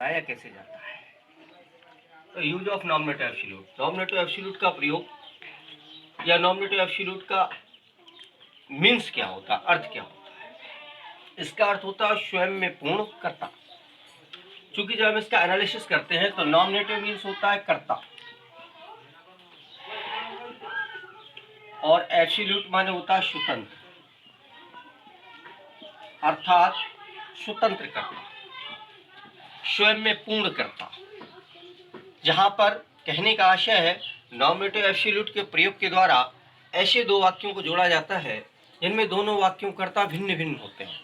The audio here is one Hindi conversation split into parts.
आया कैसे जाता है। तो use of nominative absolute, nominative absolute का प्रयोग या नॉमिनेटिव एब्सोल्यूट का मीन्स क्या होता है, अर्थ क्या होता है। इसका अर्थ होता है स्वयं में पूर्ण कर्ता। क्योंकि जब हम इसका एनालिसिस करते हैं तो नॉमिनेटिव मीन्स होता है कर्ता और एब्सोल्यूट माने होता है स्वतंत्र, अर्थात स्वतंत्र कर्ता, स्वयं में पूर्ण कर्ता। जहां पर कहने का आशय है नॉमिनेटिव एब्सोल्यूट के प्रयोग के द्वारा ऐसे दो वाक्यों को जोड़ा जाता है जिनमें दोनों वाक्यों कर्ता भिन्न भिन्न होते हैं।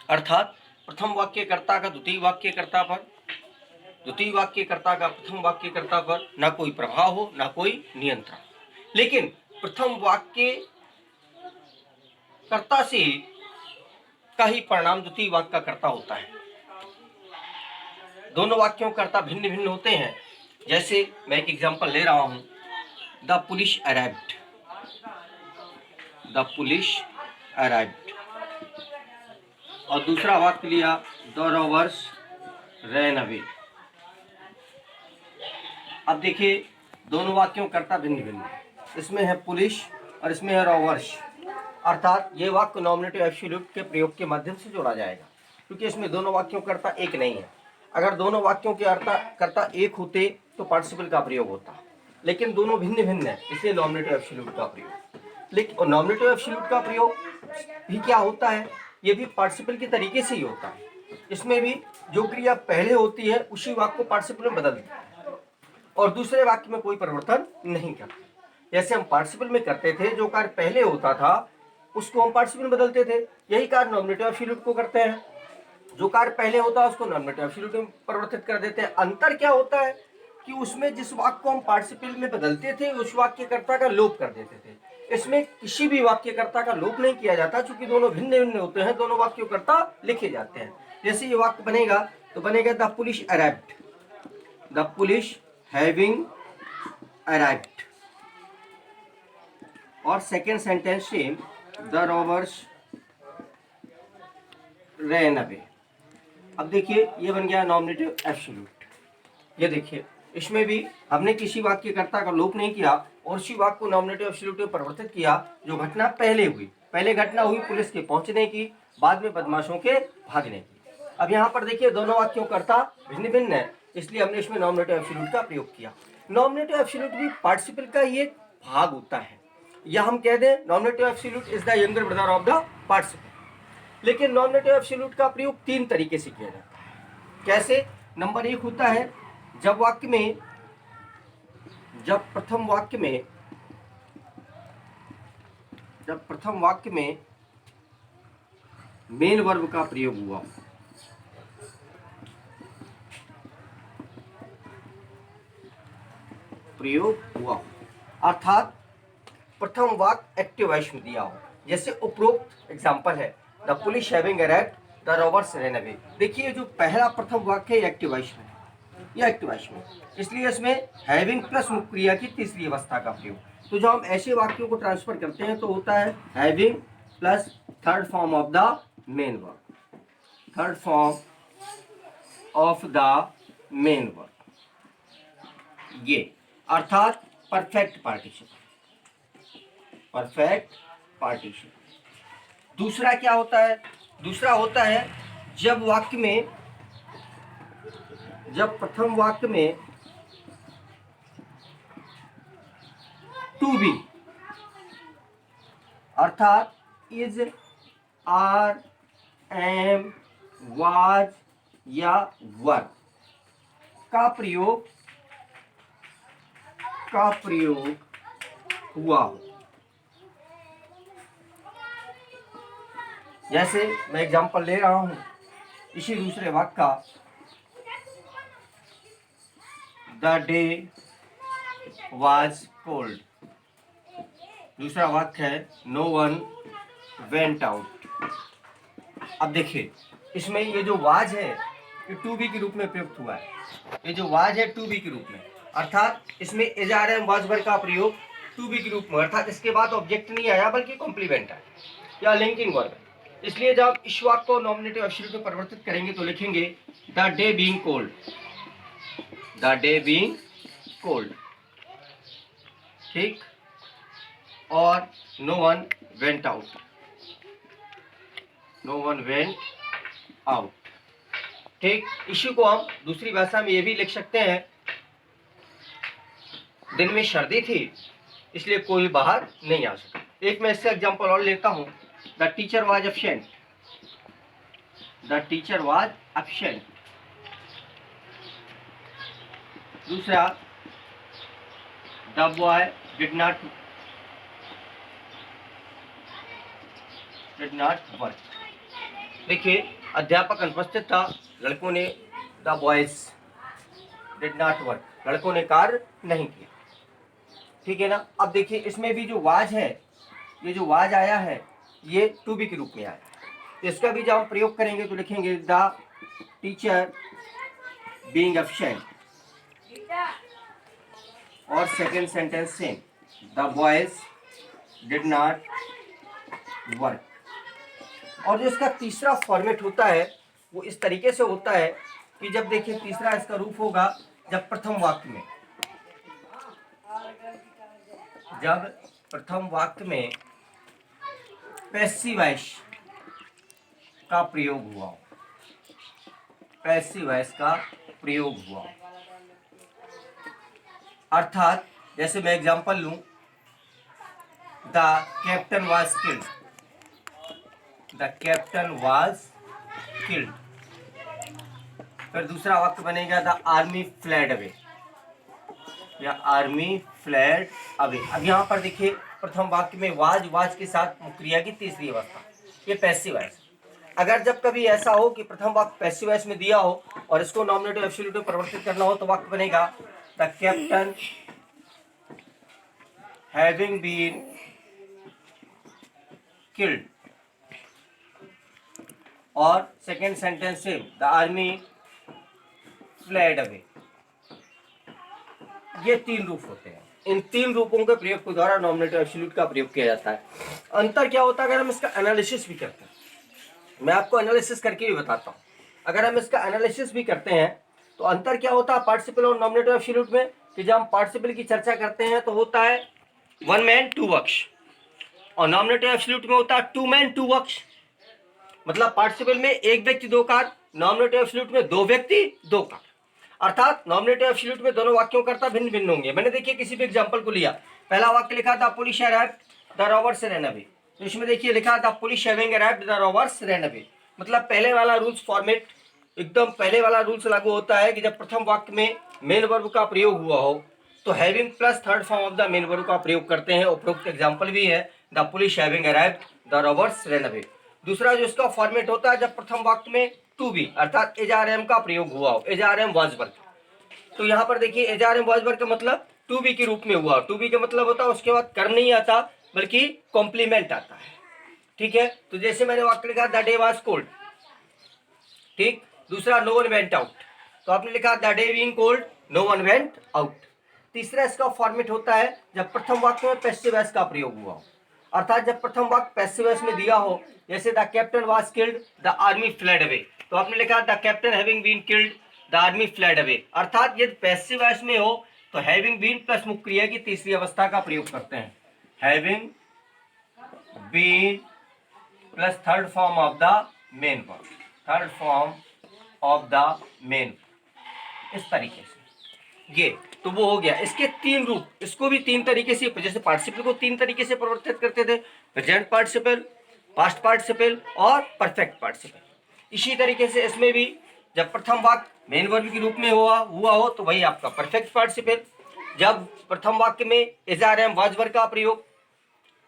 अर्थात प्रथम वाक्यकर्ता का द्वितीय वाक्यकर्ता पर, द्वितीय वाक्यकर्ता का प्रथम वाक्यकर्ता पर न कोई प्रभाव हो न कोई नियंत्रण, लेकिन प्रथम वाक्यकर्ता से का ही परिणाम द्वितीय वाक्य का कर्ता होता है। दोनों वाक्यों कर्ता भिन्न भिन्न होते हैं। जैसे मैं एक एग्जांपल ले रहा हूं, the police arrived, the police arrived, और दूसरा वाक्य लिया द रॉबर्स रैन अवे। अब देखिए दोनों वाक्यों कर्ता भिन्न भिन्न, इसमें है पुलिस और इसमें है रॉबर्स, अर्थात ये वाक्य नॉमिनेटिव एब्सोल्यूट के प्रयोग के माध्यम से जोड़ा जाएगा क्योंकि इसमें दोनों वाक्यों कर्ता एक नहीं है। अगर दोनों वाक्यों के कर्ता एक होते तो पार्टिसिपल का प्रयोग होता, लेकिन दोनों भिन्न भिन्न है इसलिए नॉमिनेटिव एब्सोल्यूट का प्रयोग। लेकिन नॉमिनेटिव एब्सोल्यूट का प्रयोग भी क्या होता है, ये भी पार्टिसिपल के तरीके से ही होता है। इसमें भी जो क्रिया पहले होती है उसी वाक्य को पार्टिसिपल में बदल देता है और दूसरे वाक्य में कोई परिवर्तन नहीं करता। जैसे हम पार्टिसिपल में करते थे, जो कार्य पहले होता था उसको हम पार्टिसिपल में बदलते थे, यही कार्य नॉमिनेटिव एब्सोल्यूट को करते हैं। जो कार्य पहले होता है उसको नॉमिनेटिव एब्सोल्यूट में परिवर्तित कर देते हैं। अंतर क्या होता है कि उसमें जिस वाक्य को हम पार्टिसिपल में बदलते थे उस वाक्यकर्ता का लोप कर देते थे, इसमें किसी भी वाक्यकर्ता का लोप नहीं किया जाता क्योंकि दोनों भिन्न भिन्न होते हैं, दोनों वाक्यकर्ता लिखे जाते हैं। जैसे ये वाक्य बनेगा तो बनेगा the police arrived, the police having arrived, और सेकेंड सेंटेंस से द रॉबर्स रैन अवे। अब देखिए ये बन गया नॉमिनेटिव एब्सोल्यूट। ये देखिए इसमें भी हमने किसी वाक्यकर्ता का लोप नहीं किया और उसी वाक्य को नॉमिनेटिव एब्सोल्यूट में परिवर्तित किया जो घटना पहले हुई। पहले घटना हुई पुलिस के पहुंचने की, बाद में बदमाशों के भागने की। अब यहाँ पर देखिए दोनों वाक्यों कर्ता भिन्न भिन्न है इसलिए हमने इसमें नॉमिनेटिव एब्सोल्यूट का प्रयोग किया। नॉमिनेटिव एब्सोल्यूट भी पार्टिसिपल का ही एक भाग होता है, या हम कह दें nominative absolute is the younger brother of the participle. लेकिन नॉमिनेटिव एब्सोल्यूट का प्रयोग तीन तरीके से किया जाता है। कैसे? नंबर एक होता है जब प्रथम वाक्य में मेन वर्ब का प्रयोग हुआ, अर्थात प्रथम वाक्य एक्टिव वॉइस में दिया हो। जैसे उपरोक्त एग्जांपल है the police having arrived, the robbers ran away. देखिए जो पहला प्रथम वाक्य है एक्टिव वॉइस में, यह एक्टिव वॉइस में, इसलिए इसमें हैविंग प्लस मुख्य क्रिया की तीसरी अवस्था का प्रयोग। तो जो हम ऐसे वाक्यों को ट्रांसफर करते हैं तो होता है having plus third form of the main verb, third form of the main verb, ये अर्थात परफेक्ट पार्टिसिपल, परफेक्ट पार्टिसिपल। दूसरा क्या होता है? दूसरा होता है जब प्रथम वाक्य में टू बी अर्थात इज, आर, एम, वाज या वर का प्रयोग हुआ हो। जैसे मैं एग्जांपल ले रहा हूं इसी दूसरे वाक्य का, द डे वाज कोल्ड। दूसरा वाक्य है नो वन वेंट आउट। अब देखिए इसमें ये जो वाज है ये टू बी के रूप में प्रयुक्त हुआ है, ये जो वाज है टू बी के रूप में, अर्थात इसमें इज, आर, एम, वाज, वर का प्रयोग टू बी के रूप में, अर्थात इसके बाद ऑब्जेक्ट नहीं आया बल्कि कॉम्प्लीमेंट है या लिंकिंग वर्ब है। इसलिए जब इस वाक्य को नॉमिनेटिव एब्सोल्यूट में परिवर्तित करेंगे तो लिखेंगे the day being cold, the day being cold, ठीक, और no one went out, no one went out, ठीक। इसी को हम दूसरी भाषा में ये भी लिख सकते हैं, दिन में सर्दी थी इसलिए कोई बाहर नहीं आ सका। एक मैं इससे एग्जांपल और लेता हूं, the teacher was absent, the teacher was absent. दूसरा, the boy did not work. देखिए, अध्यापक अनुपस्थित था, लड़कों ने, the boys did not work, लड़कों ने कार्य नहीं किया, ठीक है ना। अब देखिए इसमें भी जो वाज है, ये जो वाज आया है ये टू बी के रूप में आया है, तो इसका भी जब हम प्रयोग करेंगे तो लिखेंगे द टीचर बीइंग एब्सेंट, और second sentence same, the boys did not work. और जो इसका तीसरा फॉर्मेट होता है वो इस तरीके से होता है कि जब देखिए तीसरा इसका रूप होगा, जब प्रथम वाक्य में, जब प्रथम वाक्य में पैसिव वॉइस का प्रयोग हुआ, पैसिव वॉइस का प्रयोग हुआ, अर्थात जैसे मैं एग्जांपल लूं, the captain was killed, the captain was killed. फिर दूसरा वाक्य बनेगा द आर्मी फ्लेड अवे, या आर्मी फ्लेड अवे। अब यहाँ पर देखिए प्रथम वाक्य में वाज के साथ क्रिया की तीसरी अवस्था, ये पैसिव वॉइस। अगर जब कभी ऐसा हो कि प्रथम वाक्य पैसिव वॉइस में दिया हो और इसको नॉमिनेटिव एब्सोल्यूट में परिवर्तित करना हो तो वाक्य बनेगा the captain having been killed, और सेकेंड सेंटेंस से द आर्मी फ्लेड अवे। ये तीन रूप होते हैं, इन तीन रूपों के प्रयोग के द्वारा नॉमिनेटिव एब्सोल्यूट का प्रयोग किया जाता है। अंतर क्या होता है अगर हम इसका एनालिसिस भी करते हैं, मैं आपको एनालिसिस करके भी बताता हूँ। अगर हम इसका एनालिसिस भी करते हैं तो अंतर क्या होता है पार्टिसिपल और नॉमिनेटिव एब्सोल्यूट में, कि जब हम पार्टिसिपल की चर्चा करते हैं तो होता है वन मैन टू वर्क्स, और नॉमिनेटिव एब्सोल्यूट में होता है टू मैन टू वर्क्स। मतलब पार्टिसिपल में एक व्यक्ति दो कार्य, नॉमिनेटिव एब्सोल्यूट में दो व्यक्ति दो कार्य। अर्थात नॉमिनेटिव एब्सोल्यूट में दोनों वाक्यों कर्ता भिन्न भिन्न होंगे। मैंने देखिए किसी भी एग्जांपल को लिया, पहला वाक्य लिखा था police arrived the robbers ran away, तो इसमें देखिए लिखा था police having arrived the robbers ran away. मतलब पहले वाला रूल्स फॉर्मेट, एकदम पहले वाला रूल्स लागू होता है कि जब प्रथम वाक्य में मेन वर्ब का प्रयोग हुआ हो तो having plus third form of the main verb का प्रयोग करते हैं। उपरोक्त एग्जांपल भी है the police having arrived the robbers ran away. दूसरा जो इसका फॉर्मेट होता है जब प्रथम वाक्य में टू बी अर्थात एजआरएम का प्रयोग हुआ हो, एजआरएम वाज वर्ब, तो यहाँ पर देखिए एजआरएम वाज वर्ब का मतलब टू बी के रूप में हुआ। टू बी का मतलब होता है उसके बाद कर्म नहीं आता बल्कि कॉम्प्लीमेंट आता है, ठीक है। तो जैसे मैंने वाक्य लिखा द डे वाज कोल्ड, ठीक। दूसरा नो वन वेंट आउट, तो आपने लिखा the day being cold no one went out. तीसरा इसका फॉर्मेट होता है जब प्रथम वाक्य में पैसिव वॉइस का प्रयोग हुआ हो, अर्थात जब प्रथम वाक्य पैसिव वॉइस में दिया हो, जैसे the captain was killed the army fled away, तो आपने लिखा the captain having been killed the army fled away. अर्थात यदि पैसिव वॉइस में हो तो हैविंग बीन प्लस मुख्य क्रिया की तीसरी अवस्था का प्रयोग करते हैं, having been plus third form of the main verb, third form of the main, इस तरीके से। ये तो वो हो गया। इसके तीन रूप, इसको भी तीन तरीके से, जैसे पार्टिसिपल को तीन तरीके से परिवर्तित करते थे, प्रेजेंट पार्टिसिपल, पास्ट पार्टिसिपल और परफेक्ट पार्टिसिपल। इसी तरीके से इसमें भी जब प्रथम वाक्य मेन वर्ब के रूप में हुआ हो तो वही आपका परफेक्ट पार्टिसिपल। जब प्रथम वाक्य में एजआरएम वाज वर्ब का प्रयोग,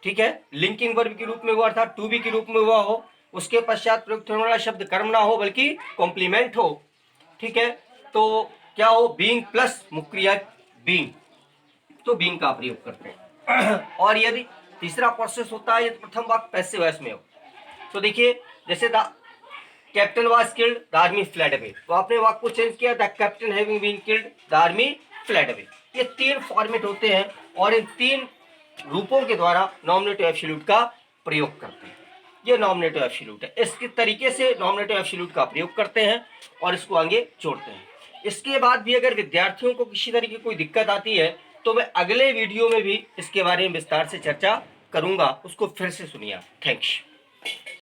ठीक है, लिंकिंग वर्ब के रूप में हुआ अर्थात टू बी के रूप में हुआ हो, उसके पश्चात प्रयुक्त होने वाला शब्द कर्म ना हो बल्कि कॉम्प्लीमेंट हो, ठीक है, तो क्या हो बीइंग प्लस मुख्य क्रिया बीइंग, तो बीइंग का प्रयोग करते हैं। और यदि तीसरा प्रोसेस होता है यदि प्रथम वाक्य पैसिव वॉइस में हो, तो देखिए जैसे the captain was killed the army fled away, तो आपने वाक्य को चेंज किया the captain having been killed the army fled away. ये तीन फॉर्मेट होते हैं और इन तीन रूपों के द्वारा नॉमिनेटिव एब्सोल्यूट का प्रयोग करते हैं। ये नॉमिनेटिव एब्सोल्यूट है। इसके तरीके से नॉमिनेटिव एब्सोल्यूट का प्रयोग करते हैं और इसको आगे जोड़ते हैं। इसके बाद भी अगर विद्यार्थियों को किसी तरह की कोई दिक्कत आती है तो मैं अगले वीडियो में भी इसके बारे में विस्तार से चर्चा करूंगा, उसको फिर से सुनिए। थैंक्स।